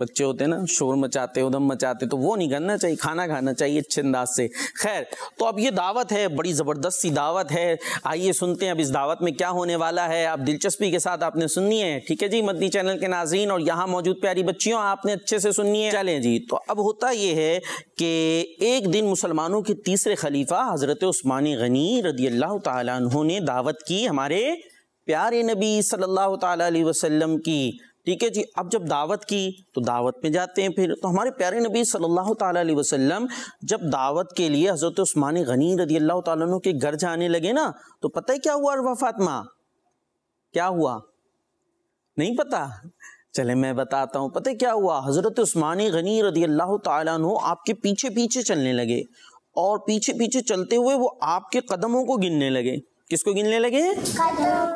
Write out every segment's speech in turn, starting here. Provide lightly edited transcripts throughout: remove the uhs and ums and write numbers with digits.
بچے ہوتے ہیں نا شور مچاتے ادھم مچاتے، تو وہ نہیں کرنا چاہیے، کھانا کھانا چاہیے اچھے انداز سے۔ خیر، تو اب یہ دعوت ہے، بڑی زبردست سی دعوت ہے، آئیے سنتے ہیں اب اس دعوت میں کیا ہونے والا ہے۔ اب دلچسپی کے ساتھ آپ نے سننی ہے، ٹھیک ہے جی مدنی چینل کے ناظرین اور یہاں موجود پیاری بچیوں، آپ نے اچھے سے سننی ہے۔ چلیں جی، تو اب ہوتا یہ ہے کہ ایک دن مسلمانوں کے تیسرے خلیفہ حضرت عثمان غنی رضی اللہ تعالیٰ عنہ نے دعوت کی ہمارے پیارے نبی صلی اللہ تعالیٰ علیہ وسلم کی، ٹھیک ہے جی۔ اب جب دعوت کی تو دعوت میں جاتے ہیں، پھر تو ہمارے پیارے نبی صلی اللہ تعالیٰ علیہ وسلم جب دعوت کے لیے حضرت عثمان غنی رضی اللہ تعالیٰ عنہ کے گھر جانے لگے نا، تو پتہ ہے کیا ہوا عروہ فاطمہ؟ کیا ہوا؟ نہیں پتا؟ چلے میں بتاتا ہوں، پتہ ہے کیا ہوا؟ حضرت عثمان غنی رضی اللہ تعالیٰ عنہ آپ کے پیچھے پیچھے چلنے لگے، اور پیچھے پیچھے چلتے ہوئے وہ آپ کے قدموں کو گننے لگے۔ کس کو گننے لگے؟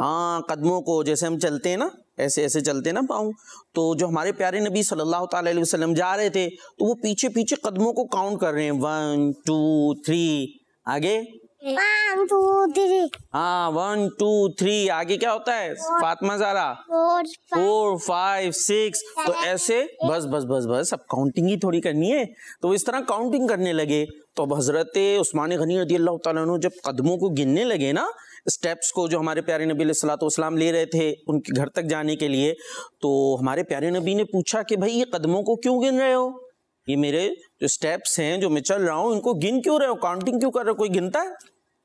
ہاں، قدموں کو، جیسے ہم چلتے ہیں نا ایسے ایسے چلتے نا پاؤں، تو جو ہمارے پیارے نبی صلی اللہ تعالیٰ علیہ وسلم جا رہے تھے تو وہ پیچھے پیچھے قدموں کو کاؤنٹ کر رہے ہیں، 1 2 3 آگے 1 2 3 ہاں 1 2 3 آگے کیا ہوتا ہے فاطمہ زہرا؟ 4 5 6 تو ایسے بس بس بس بس اب کاؤنٹنگ ہی تھوڑی کرنی ہے، تو اس طرح کاؤنٹنگ کرنے لگے۔ تو اب حضرت عثمان غنی رضی اللہ تعالیٰ عنہ جب قدموں کو گننے لگے نا، اسٹیپس کو جو ہمارے پیارے نبی علیہ الصلوۃ والسلام لے رہے تھے ان کے گھر تک جانے کے لیے، تو ہمارے پیارے نبی نے پوچھا کہ بھائی یہ قدموں کو کیوں گن رہے ہو؟ یہ میرے جو اسٹیپس ہیں جو میں چل رہا ہوں ان کو گن کیوں رہے ہو؟ کاؤنٹنگ کیوں کر رہے ہو؟ کوئی گنتا ہے؟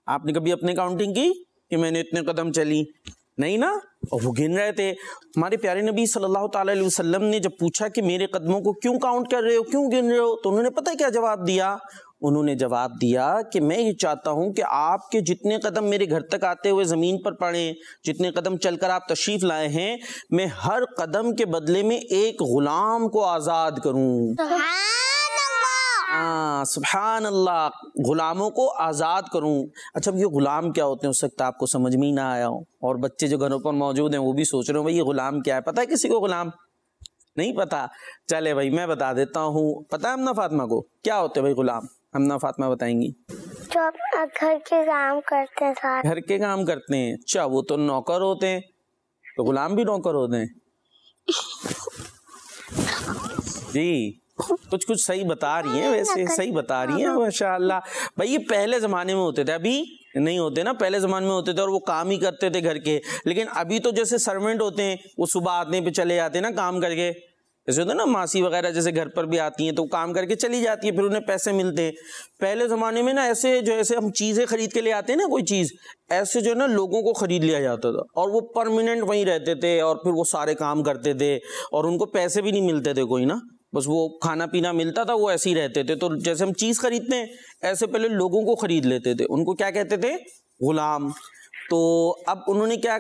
آپ نے کبھی اپنے کاؤنٹنگ کی کہ میں نے اتنے قدم چلی؟ نہیں نا، اور وہ گن رہے تھے۔ ہمارے پیارے نبی صلی اللہ تعالیٰ علیہ وسلم نے جب پوچھا کہ میرے قدموں کو کیوں کاؤنٹ کر رہے ہو، کیوں گن رہے ہو، تو انہوں نے پتہ ہے کیا جواب دیا؟ انہوں نے جواب دیا کہ میں یہ چاہتا ہوں کہ آپ کے جتنے قدم میرے گھر تک آتے ہوئے زمین پر پڑیں، جتنے قدم چل کر آپ تشریف لائے ہیں، میں ہر قدم کے بدلے میں ایک غلام کو آزاد کروں۔ ہاں سبحان اللہ، غلاموں کو آزاد کروں۔ اچھا اب یہ غلام کیا ہوتے ہیں؟ ہو سکتا ہے آپ کو سمجھ میں ہی نہ آیا ہو، اور بچے جو گھروں پر موجود ہیں وہ بھی سوچ رہے ہوں بھائی یہ غلام کیا ہے؟ پتہ ہے کسی کو غلام؟ نہیں پتا؟ چلے بھائی میں بتا دیتا ہوں، پتہ ہے امنہ فاطمہ کو کیا ہوتے ہیں بھائی غلام؟ امنہ فاطمہ بتائیں گی۔ جو گھر کے کام کرتے ہیں سارے۔ گھر کے کام کرتے ہیں؟ اچھا وہ تو نوکر ہوتے ہیں، تو غلام بھی نوکر ہوتے ہیں؟ جی کچھ صحیح بتا رہی ہیں، ویسے صحیح بتا رہی ہیں ماشاءاللہ۔ بھائی یہ پہلے زمانے میں ہوتے تھے، ابھی نہیں ہوتے نا، پہلے زمانے میں ہوتے تھے اور وہ کام ہی کرتے تھے گھر کے، لیکن ابھی تو جیسے سرونٹ ہوتے ہیں وہ صبح آتے پہ چلے جاتے ہیں نا کام کر کے، جیسے ہوتا ہے نا ماسی وغیرہ جیسے گھر پر بھی آتی ہیں تو کام کر کے چلی جاتی ہے، پھر انہیں پیسے ملتے ہیں۔ پہلے زمانے میں نا ایسے جو ایسے ہم چیزیں خرید کے لے آتے ہیں نا کوئی چیز، ایسے جو ہے نا لوگوں کو خرید لیا جاتا تھا اور وہ پرماننٹ وہیں رہتے تھے اور پھر وہ سارے کام کرتے تھے اور ان کو پیسے بھی نہیں ملتے تھے کوئی نا، بس وہ کھانا پینا ملتا تھا، وہ ایسے ہی رہتے تھے۔ تو جیسے ہم چیز خریدتے ہیں ایسے پہلے لوگوں کو خرید لیتے تھے، ان کو کیا کہتے تھے؟ غلام۔ تو اب انہوں نے کیا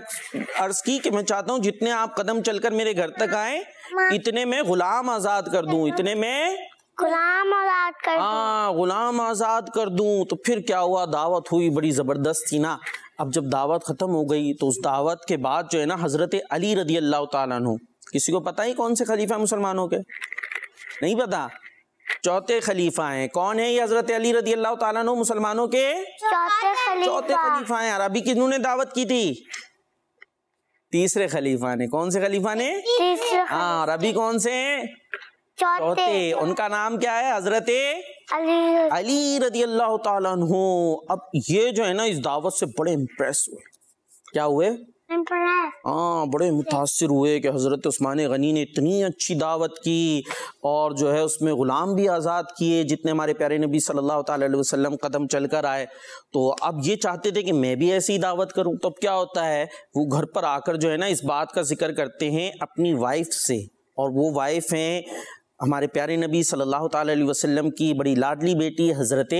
عرض کی کہ میں چاہتا ہوں جتنے آپ قدم چل کر میرے گھر تک آئیں اتنے میں غلام آزاد کر دوں، اتنے میں غلام آزاد کر دوں۔ ہاں غلام آزاد کر دوں۔ تو پھر کیا ہوا؟ دعوت ہوئی، بڑی زبردست تھی نا۔ اب جب دعوت ختم ہو گئی تو اس دعوت کے بعد جو ہے نا حضرت علی رضی اللہ تعالیٰ عنہ، کسی کو پتہ ہی کون سے خلیفہ مسلمانوں کے؟ نہیں پتا؟ چوتھے خلیفہ ہیں۔ کون ہے یہ حضرت علی رضی اللہ تعالیٰ عنہ مسلمانوں کے؟ چوتھے خلیفہ ہیں۔ اور ابھی کنہوں نے دعوت کی تھی؟ تیسرے خلیفہ نے۔ کون سے خلیفہ نے؟ ہاں، اور ابھی کون سے ہیں؟ چوتھے۔ ان کا نام کیا ہے؟ حضرت علی رضی اللہ تعالیٰ عنہ۔ اب یہ جو ہے نا اس دعوت سے بڑے امپریس ہوئے۔ کیا ہوئے؟ ہاں بڑے متاثر ہوئے کہ حضرت عثمان غنی نے اتنی اچھی دعوت کی اور جو ہے اس میں غلام بھی آزاد کیے جتنے ہمارے پیارے نبی صلی اللہ تعالیٰ علیہ وسلم قدم چل کر آئے۔ تو اب یہ چاہتے تھے کہ میں بھی ایسی دعوت کروں۔ تو اب کیا ہوتا ہے، وہ گھر پر آ کر جو ہے نا اس بات کا ذکر کرتے ہیں اپنی وائف سے، اور وہ وائف ہیں ہمارے پیارے نبی صلی اللہ تعالیٰ علیہ وسلم کی بڑی لاڈلی بیٹی حضرت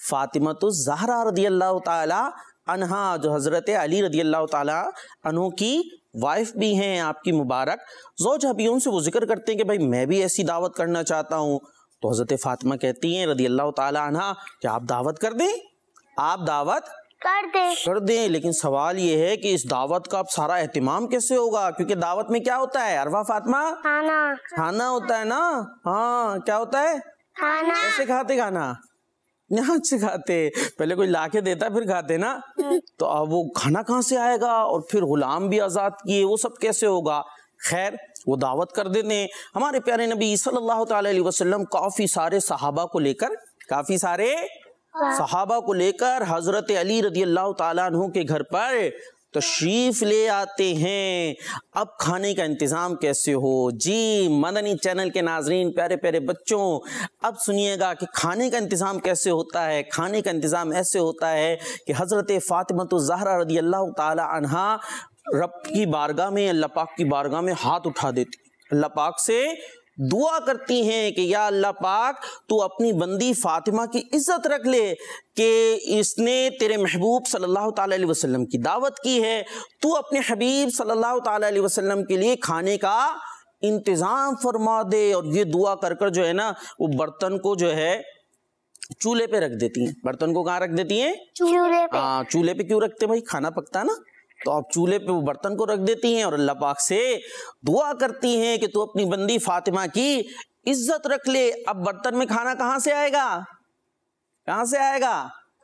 فاطمہ الزہرا رضی اللہ تعالیٰ عنہا، جو حضرت علی رضی اللہ تعالیٰ عنہ کی وائف بھی ہیں، آپ کی مبارک زوجہ بھی۔ ان سے وہ ذکر کرتے ہیں کہ بھائی میں بھی ایسی دعوت کرنا چاہتا ہوں۔ تو حضرت فاطمہ کہتی ہیں رضی اللہ تعالیٰ عنہا کہ آپ دعوت کر دیں، آپ دعوت کر دیں، لیکن سوال یہ ہے کہ اس دعوت کا اب سارا اہتمام کیسے ہوگا؟ کیونکہ دعوت میں کیا ہوتا ہے عروہ فاطمہ؟ کھانا ہوتا ہے نا۔ ہاں کیا ہوتا ہے؟ کیسے کھاتے کھانا؟ یہاں سے کھاتے، پہلے کوئی لا کے دیتا پھر کھاتے نا۔ تو اب وہ کھانا کہاں سے آئے گا؟ اور پھر غلام بھی آزاد کیے، وہ سب کیسے ہوگا؟ خیر وہ دعوت کر دیتے ہیں. ہمارے پیارے نبی صلی اللہ تعالی علیہ وسلم کافی سارے صحابہ کو لے کر حضرت علی رضی اللہ تعالیٰ عنہ کے گھر پر تشریف لے آتے ہیں. اب کھانے کا انتظام کیسے ہو؟ جی مدنی چینل کے ناظرین، پیارے پیارے بچوں، اب سنیے گا کہ کھانے کا انتظام کیسے ہوتا ہے. کھانے کا انتظام ایسے ہوتا ہے کہ حضرت فاطمہ الزہرا رضی اللہ تعالی عنہا رب کی بارگاہ میں، اللہ پاک کی بارگاہ میں ہاتھ اٹھا دیتی، اللہ پاک سے دعا کرتی ہیں کہ یا اللہ پاک تو اپنی بندی فاطمہ کی عزت رکھ لے کہ اس نے تیرے محبوب صلی اللہ تعالی علیہ وسلم کی دعوت کی ہے، تو اپنے حبیب صلی اللہ تعالی علیہ وسلم کے لیے کھانے کا انتظام فرما دے. اور یہ دعا کر کر جو ہے نا وہ برتن کو جو ہے چولہے پہ رکھ دیتی ہیں. برتن کو کہاں رکھ دیتی ہیں؟ چولہے پہ. ہاں چولہے پہ کیوں رکھتے بھائی؟ کھانا پکتا ہے نا، تو آپ چولہے پہ وہ برتن کو رکھ دیتی ہیں اور اللہ پاک سے دعا کرتی ہیں کہ تو اپنی بندی فاطمہ کی عزت رکھ لے. اب برتن میں کھانا کہاں سے آئے گا؟ کہاں سے آئے گا؟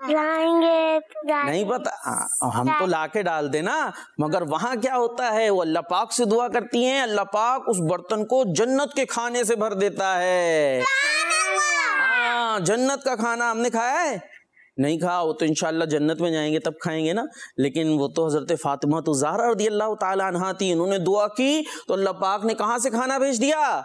لائیں گے. نہیں پتا، ہم تو لا کے ڈال دیں نا، مگر وہاں کیا ہوتا ہے؟ وہ اللہ پاک سے دعا کرتی ہیں، اللہ پاک اس برتن کو جنت کے کھانے سے بھر دیتا ہے. ہاں جنت کا کھانا ہم نے کھایا ہے؟ نہیں کھا، وہ تو انشاءاللہ جنت میں جائیں گے تب کھائیں گے نا. لیکن وہ تو حضرت فاطمہ الزہرا رضی اللہ تعالی عنہا تھی، انہوں نے دعا کی تو اللہ پاک نے کہاں سے کھانا بھیج دیا؟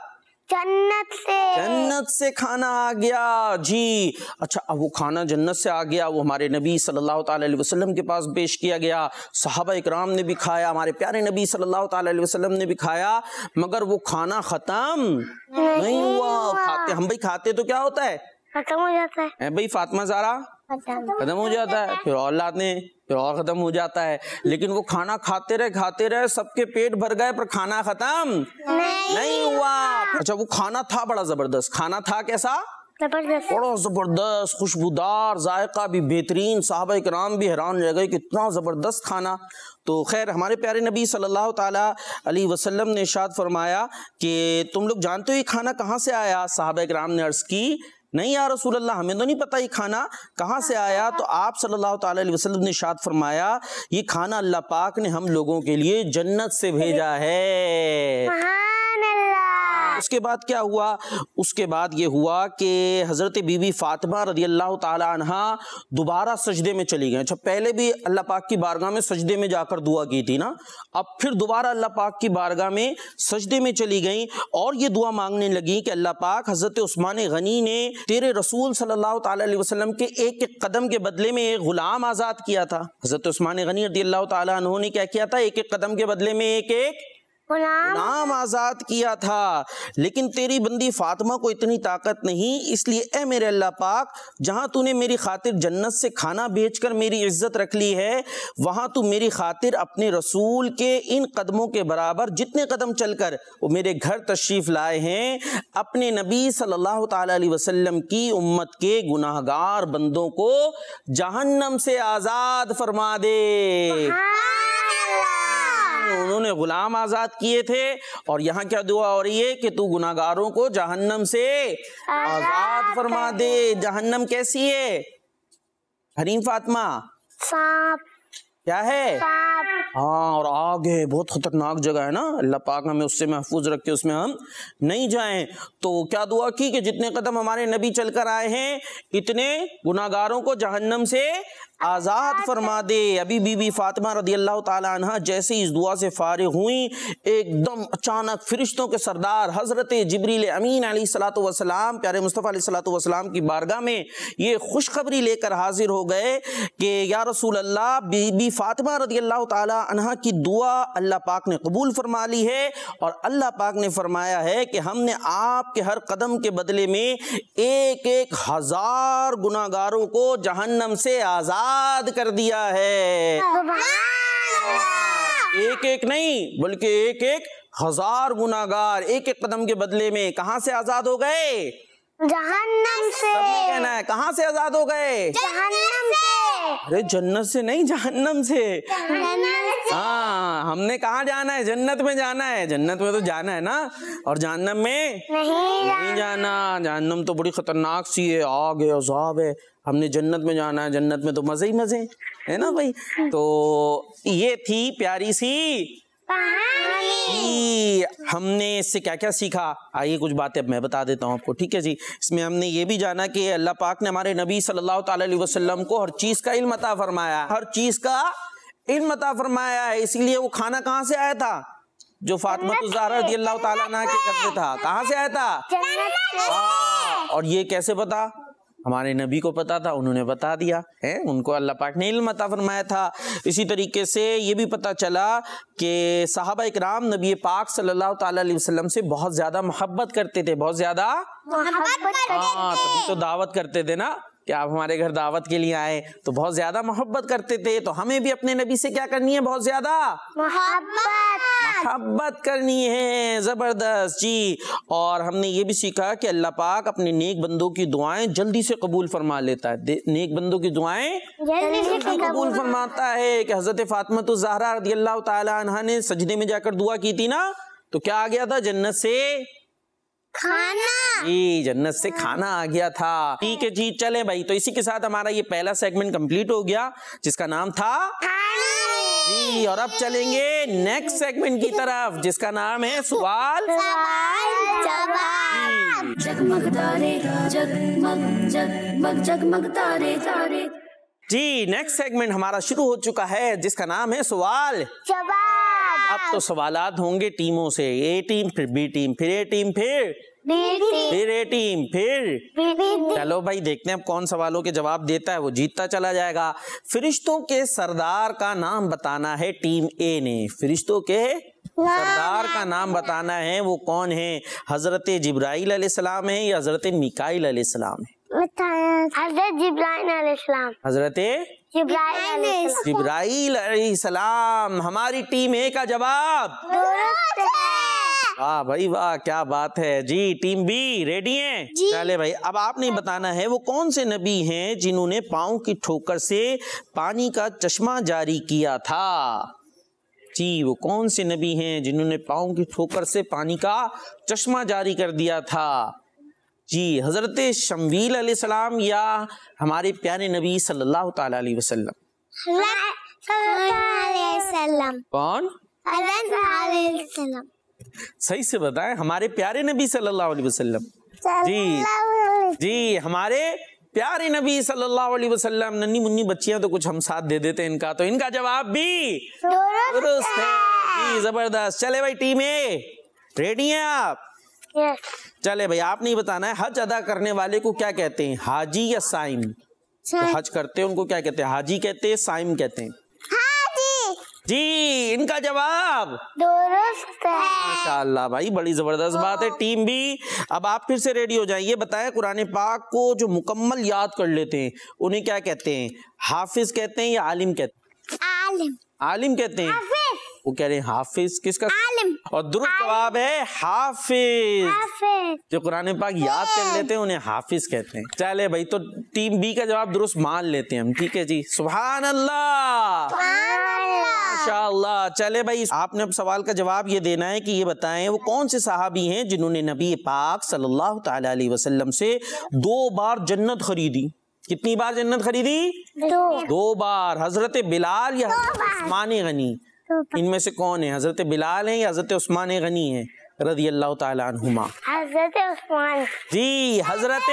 جنت سے. جنت سے کھانا آ گیا. جی اچھا، اب وہ کھانا جنت سے آ گیا، وہ ہمارے نبی صلی اللہ تعالی علیہ وسلم کے پاس پیش کیا گیا. صحابہ اکرام نے بھی کھایا، ہمارے پیارے نبی صلی اللہ تعالی علیہ وسلم نے بھی کھایا، مگر وہ کھانا ختم نہیں ہوا. کھاتے ہم بھائی، کھاتے تو کیا ہوتا ہے؟ ختم ہو جاتا ہے بھائی فاطمہ زہرا ختم ہو جاتا ہے، پھر اور لاتے ہیں، پھر اور ختم ہو جاتا ہے. لیکن وہ کھانا کھاتے رہے، سب کے پیٹ بھر گئے، پر کھانا ختم نہیں ہوا. اچھا وہ کھانا تھا بڑا زبردست. کھانا تھا کیسا؟ زبردست. بڑا زبردست، خوشبودار، ذائقہ بھی بہترین. صحابہ کرام بھی حیران رہ گئے کہ اتنا زبردست کھانا. تو خیر ہمارے پیارے نبی صلی اللہ تعالی علیہ وسلم نے ارشاد فرمایا کہ تم لوگ جانتے ہو یہ کھانا کہاں سے آیا؟ صحابہ کرام نے عرض کی نہیں یا رسول اللہ، ہمیں تو نہیں پتا یہ کھانا کہاں سے آیا. تو آپ صلی اللہ تعالی علیہ وسلم نے ارشاد فرمایا یہ کھانا اللہ پاک نے ہم لوگوں کے لیے جنت سے بھیجا ہے. سبحان اللہ. اس کے بعد کیا ہوا؟ اس کے بعد یہ ہوا کہ حضرت بی بی فاطمہ رضی اللہ تعالی عنہا دوبارہ سجدے میں چلی گئیں. اچھا پہلے بھی اللہ پاک کی بارگاہ میں سجدے میں جا کر دعا کی تھی نا، اب پھر دوبارہ اللہ پاک کی بارگاہ میں سجدے میں چلی گئیں اور یہ دعا مانگنے لگی کہ اللہ پاک حضرت عثمان غنی نے تیرے رسول صلی اللہ تعالی علیہ وسلم کے ایک ایک قدم کے بدلے میں ایک غلام آزاد کیا تھا. حضرت عثمان غنی رضی اللہ تعالی عنہ نے کیا کیا تھا؟ ایک ایک قدم کے بدلے میں ایک ایک غلام آزاد کیا تھا. لیکن تیری بندی فاطمہ کو اتنی طاقت نہیں، اس لیے اے میرے اللہ پاک جہاں تو نے میری خاطر جنت سے کھانا بھیج کر میری عزت رکھ لی ہے، وہاں تو میری خاطر اپنے رسول کے ان قدموں کے برابر جتنے قدم چل کر وہ میرے گھر تشریف لائے ہیں، اپنے نبی صلی اللہ تعالی علیہ وسلم کی امت کے گناہگار بندوں کو جہنم سے آزاد فرما دے. انہوں نے غلام آزاد کیے تھے اور یہاں کیا دعا ہو رہی ہے کہ تو گناہگاروں کو جہنم سے آزاد فرما دے. جہنم کیسی ہے حریم فاطمہ؟ سانپ. کیا ہے؟ ہاں، اور آگ ہے، بہت خطرناک جگہ ہے نا. اللہ پاک ہمیں اس سے محفوظ رکھے، اس میں ہم نہیں جائیں. تو کیا دعا کی کہ جتنے قدم ہمارے نبی چل کر آئے ہیں اتنے گناہگاروں کو جہنم سے آزاد فرما دے. ابھی بی بی فاطمہ رضی اللہ تعالی عنہ جیسے اس دعا سے فارغ ہوئیں، ایک دم اچانک فرشتوں کے سردار حضرت جبریل امین علیہ الصلوۃ والسلام پیارے مصطفیٰ علیہ الصلوۃ والسلام کی بارگاہ میں یہ خوشخبری لے کر حاضر ہو گئے کہ یا رسول اللہ، بی بی فاطمہ رضی اللہ تعالی عنہ کی دعا اللہ پاک نے قبول فرما لی ہے اور اللہ پاک نے فرمایا ہے کہ ہم نے آپ کے ہر قدم کے بدلے میں ایک ایک ہزار گناہگاروں کو جہنم سے آزاد کر دیا ہے. ایک ایک نہیں بلکہ ایک ایک ہزار گناہگار ایک ایک قدم کے بدلے میں کہاں سے آزاد ہو گئے؟ جہنم سے. سب نے کہنا ہے کہاں سے آزاد ہو گئے؟ جہنم سے. ارے جنت سے نہیں، جہنم سے. ہاں ہم نے کہاں جانا ہے؟ جنت میں جانا ہے. جنت میں تو جانا ہے نا، اور جہنم میں نہیں جانا. جہنم تو بڑی خطرناک سی ہے، آگ ہے، عذاب ہے. ہم نے جنت میں جانا ہے، جنت میں تو مزے ہی مزے ہے نا بھائی. تو یہ تھی پیاری سی جی ہم نے اس سے کیا کیا سیکھا؟ آئیے کچھ باتیں اب میں بتا دیتا ہوں آپ کو، ٹھیک ہے جی۔ اس میں ہم نے یہ بھی جانا کہ اللہ پاک نے ہمارے نبی صلی اللہ تعالی علیہ وسلم کو ہر چیز کا علم عطا فرمایا، ہر چیز کا علم عطا فرمایا ہے، اسی لیے وہ کھانا کہاں سے آیا تھا جو فاطمہ الزہرا رضی اللہ تعالیٰ عنہ کے گھر میں تھا؟ کہاں سے آیا تھا؟ اور یہ کیسے پتا؟ ہمارے نبی کو پتا تھا، انہوں نے بتا دیا ہے، ان کو اللہ پاک نے علم عطا فرمایا تھا۔ اسی طریقے سے یہ بھی پتا چلا کہ صحابہ اکرام نبی پاک صلی اللہ تعالی علیہ وسلم سے بہت زیادہ محبت کرتے تھے، بہت زیادہ، تبھی تو دعوت کرتے تھے نا کہ آپ ہمارے گھر دعوت کے لیے آئے، تو بہت زیادہ محبت کرتے تھے۔ تو ہمیں بھی اپنے نبی سے کیا کرنی ہے؟ بہت زیادہ محبت کرنی ہے، زبردست جی۔ اور ہم نے یہ بھی سیکھا کہ اللہ پاک اپنے نیک بندوں کی دعائیں جلدی سے قبول فرما لیتا ہے، نیک بندوں کی دعائیں جلدی قبول فرماتا ہے۔ کہ حضرت فاطمہ الزہرا رضی اللہ تعالی عنہا نے سجدے میں جا کر دعا کی تھی نا، تو کیا آ گیا تھا؟ جنت سے کھانا، جی جنت سے کھانا آ گیا تھا، ٹھیک ہے جی۔ چلے بھائی، تو اسی کے ساتھ ہمارا یہ پہلا سیگمنٹ کمپلیٹ ہو گیا جس کا نام تھا جی۔ اور اب چلیں گے نیکسٹ سیگمنٹ کی طرف جس کا نام ہے سوال جواب۔ جگمگ تارے جگمگ جگمگ جگمگ تارے تارے۔ جی نیکسٹ سیگمنٹ ہمارا شروع ہو چکا ہے جس کا نام ہے سوال جواب۔ اب تو سوالات ہوں گے ٹیموں سے، اے ٹیم پھر بی ٹیم پھر اے ٹیم پھر اے ٹیم پھر چلو بھائی دیکھتے ہیں اب کون سوالوں کے جواب دیتا ہے وہ جیتتا چلا جائے گا۔ فرشتوں کے سردار کا نام بتانا ہے ٹیم اے نے، فرشتوں کے سردار کا نام بتانا ہے، وہ کون ہے؟ حضرت جبرائیل علیہ السلام ہے یا حضرت میکائیل علیہ السلام ہے؟ حضرت جبرائیل علیہ السلام۔ حضرت جبرائیل علیہ السلام۔ ہماری ٹیم اے کا جواب واہ بھائی واہ، کیا بات ہے جی۔ ٹیم بی ریڈی ہیں؟ چلے بھائی اب آپ نے بتانا ہے وہ کون سے نبی ہیں جنہوں نے پاؤں کی ٹھوکر سے پانی کا چشمہ جاری کیا تھا؟ جی وہ کون سے نبی ہیں جنہوں نے پاؤں کی ٹھوکر سے پانی کا چشمہ جاری کر دیا تھا؟ جی حضرت شمویل علیہ السلام یا ہمارے پیارے نبی صلی اللہ تعالی علیہ وسلم؟ کون؟ صحیح سے بتائیں، ہمارے پیارے نبی صلی اللہ علیہ وسلم۔ جی جی ہمارے پیارے نبی صلی اللہ علیہ وسلم۔ ننھی منی بچیاں تو کچھ ہم ساتھ دے دیتے ان کا، تو ان کا جواب بھی درست ہے جی، زبردست۔ چلے بھائی ٹیم اے ریڈی ہیں آپ؟ چلے بھائی آپ نہیں بتانا ہے حج ادا کرنے والے کو کیا کہتے ہیں، حاجی یا سائم؟ جو حج کرتے ہیں ان کو کیا کہتے ہیں، حاجی کہتے ہیں سائم کہتے ہیں؟ جی ان کا جواب درست ہے۔ ماشاءاللہ بھائی بڑی زبردست بات ہے۔ ٹیم بھی اب آپ پھر سے ریڈی ہو جائیں، یہ بتائیں قرآن پاک کو جو مکمل یاد کر لیتے ہیں انہیں کیا کہتے ہیں، حافظ کہتے ہیں یا عالم کہتے ہیں؟ عالم کہتے ہیں، وہ کہہ رہے ہیں حافظ، کس کا؟ عالم۔ اور درست جواب ہے حافظ۔ جو قرآن پاک یاد کر لیتے ہیں انہیں حافظ کہتے ہیں۔ چلے بھائی تو ٹیم بی کا جواب درست مان لیتے ہیں ہم، ٹھیک ہے جی، سبحان اللہ ماشاءاللہ۔ چلے بھائی آپ نے اب سوال کا جواب یہ دینا ہے کہ یہ بتائیں وہ کون سے صحابی ہیں جنہوں نے نبی پاک صلی اللہ تعالی علیہ وسلم سے 2 بار جنت خریدی؟ کتنی بار جنت خریدی؟ 2 بار۔ حضرت بلال یا حضرت عثمان غنی؟ ان میں سے کون ہے، حضرت بلال ہیں یا حضرت عثمان غنی ہیں رضی اللہ تعالی عنہما؟ حضرت عثمان۔ جی حضرت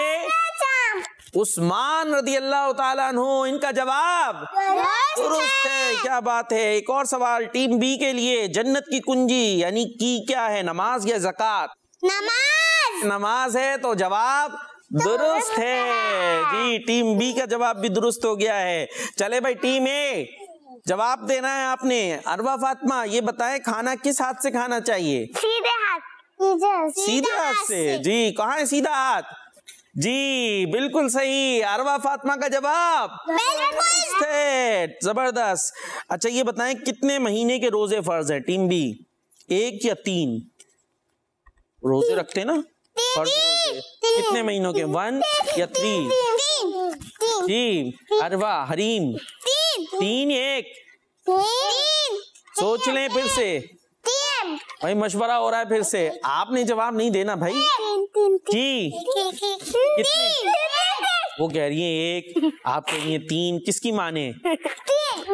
عثمان رضی اللہ تعالیٰ عنہ، ان کا جواب درست ہے، کیا بات ہے۔ ایک اور سوال ٹیم بی کے لیے، جنت کی کنجی یعنی کی کیا ہے، نماز یا زکوٰۃ؟ نماز ہے، تو جواب درست ہے جی، ٹیم بی کا جواب بھی درست ہو گیا ہے۔ چلے بھائی ٹیم اے جواب دینا ہے آپ نے۔ عروہ فاطمہ یہ بتائیں کھانا کس ہاتھ سے کھانا چاہیے؟ سیدھے ہاتھ۔ سیدھے ہاتھ سے، جی کہاں ہے سیدھا ہاتھ؟ جی بالکل صحیح، عروہ فاطمہ کا جواب درست ہے، زبردست۔ اچھا یہ بتائیں کتنے مہینے کے روزے فرض ہیں ٹیم بی، 1 یا 3 روزے رکھتے ہیں نا فرض روزے، کتنے مہینوں کے، 1 یا 3؟ جی عروہ حریم 3 1 سوچ لیں پھر سے بھائی، مشورہ ہو رہا ہے پھر سے، آپ نے جواب نہیں دینا بھائی جی۔ کتنے؟ وہ کہہ رہی ہیں 1، آپ کہہ رہی ہیں 3، کس کی مانے؟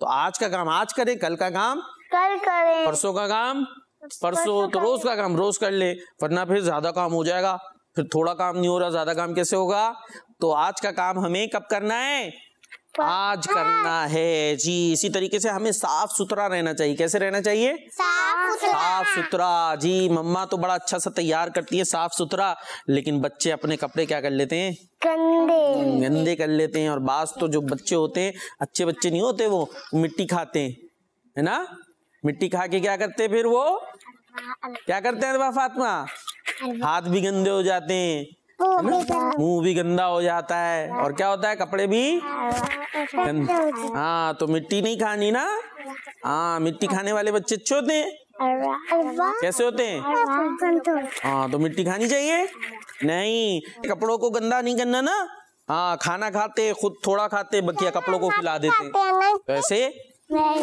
تو آج کا کام آج کریں, کل کا کام کل کریں, پرسوں کا کام پرسوں, تو روز کا کام روز کر لے, ورنہ پھر زیادہ کام ہو جائے گا, پھر تھوڑا کام نہیں ہو رہا, زیادہ کام کیسے ہوگا. تو آج کا کام ہمیں کب کرنا ہے؟ آج کرنا ہے جی. اسی طریقے سے ہمیں صاف ستھرا رہنا چاہیے. کیسے رہنا چاہیے؟ صاف ستھرا جی. مما تو بڑا اچھا سا تیار کرتی ہے صاف ستھرا, لیکن بچے اپنے کپڑے کیا کر لیتے ہیں؟ گندے کر لیتے ہیں. اور بعض تو جو بچے ہوتے ہیں, اچھے بچے نہیں ہوتے, وہ مٹی کھاتے ہیں, ہے نا. مٹی کھا کے کیا کرتے ہیں, پھر وہ کیا کرتے ہیں فاطمہ؟ ہاتھ بھی گندے ہو جاتے ہیں, منہ بھی گندا ہو جاتا ہے, اور کیا ہوتا ہے, کپڑے بھی. ہاں تو مٹی نہیں کھانی نا. ہاں مٹی کھانے والے بچے اچھے ہوتے ہیں. کیسے ہوتے ہیں؟ ہاں تو مٹی کھانی چاہیے نہیں, کپڑوں کو گندا نہیں کرنا نا. ہاں کھانا کھاتے خود تھوڑا کھاتے, بقیہ کپڑوں کو کھلا دیتے, ویسے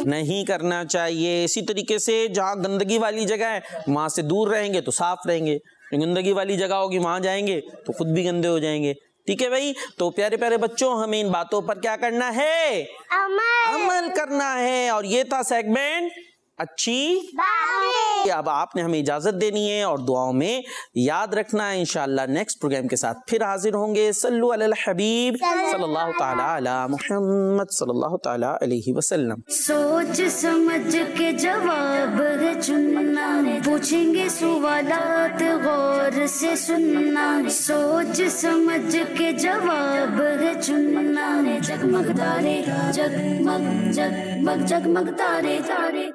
نہیں کرنا چاہیے. اسی طریقے سے جہاں گندگی والی جگہ ہے وہاں سے دور رہیں گے تو صاف رہیں گے, گندگی والی جگہ ہوگی وہاں جائیں گے تو خود بھی گندے ہو جائیں گے. ٹھیک ہے بھائی. تو پیارے پیارے بچوں, ہمیں ان باتوں پر کیا کرنا ہے؟ عمل کرنا ہے. اور یہ تھا سیگمنٹ اچھی باتیں. اب آپ نے ہمیں اجازت دینی ہے, اور دعاؤں میں یاد رکھنا ہے. انشاءاللہ نیکسٹ پروگرام کے ساتھ پھر حاضر ہوں گے. صلو علی الحبیب صلی اللہ تعالی علی محمد صلی اللہ تعالی علیہ وسلم. سوچ سمجھ کے جواب ہے چننا, پوچھیں گے سوالات غور سے سننا. سوچ سمجھ کے جواب ہے چننا. جگمگ تارے جگمگ جگمگ جگمگ تارے تارے.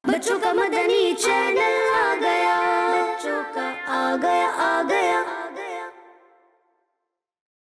بچوں کا مدنی چینل آ گیا, بچوں کا آ گیا